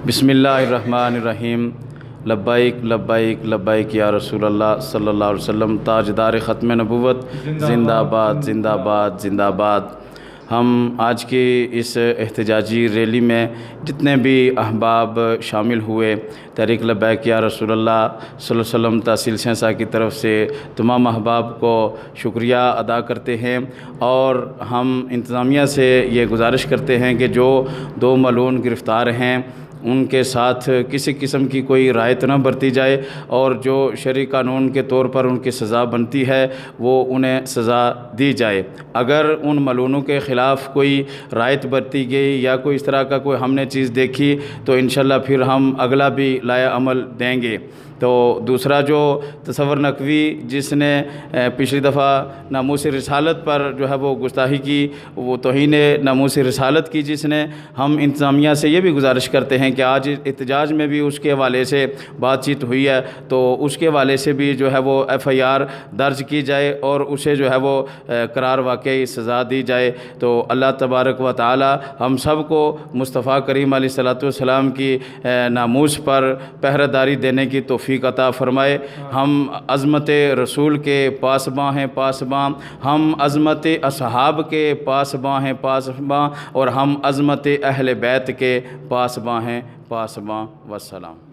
بسم اللہ الرحمن الرحیم۔ لبیک لبیک لبیک یا رسول اللہ صلی اللہ علیہ وسلم۔ تاجدار ختم نبوت زندہ آباد زندہ آباد زندہ آباد۔ ہم آج کی اس احتجاجی ریلی میں جتنے بھی احباب شامل ہوئے، تحریک لبیک یا رسول اللہ صلی اللہ علیہ وسلم تحصیل سہنسا کی طرف سے تمام احباب کو شکریہ ادا کرتے ہیں، اور ہم انتظامیہ سے یہ گزارش کرتے ہیں کہ جو دو ملعون گرفتار ہیں ان کے ساتھ کسی قسم کی کوئی رعایت نہ برتی جائے، اور جو شرعی قانون کے طور پر ان کی سزا بنتی ہے وہ انہیں سزا دی جائے۔ اگر ان ملعونوں کے خلاف کوئی رعایت برتی گئی یا کوئی اس طرح کا کوئی ہم نے چیز دیکھی تو انشاءاللہ پھر ہم اگلا بھی لائے عمل دیں گے۔ تو دوسرا جو تصور نقوی جس نے پچھلی دفعہ ناموس رسالت پر جو ہے وہ گستاخی کی، وہ توہین ناموس رسالت کی، جس نے، ہم انتظامیہ سے یہ بھی گزارش کرتے ہیں کہ آج احتجاج میں بھی اس کے حوالے سے بات چیت ہوئی ہے، تو اس کے حوالے سے بھی جو ہے وہ FIR درج کی جائے اور اسے جو ہے وہ قرار واقعی سزا دی جائے۔ تو اللہ تبارک و تعالی ہم سب کو مصطفیٰ کریم علیہ الصلوۃ والسلام کی ناموس پر پہرہ داری دینے کی توفیق عطا فرمائے۔ ہم عظمت رسول کے پاسباں ہیں پاسباں، ہم عظمت اصحاب کے پاسباں ہیں پاسباں، اور ہم عظمت اہل بیت کے پاسباں ہیں پاسباں۔ والسلام۔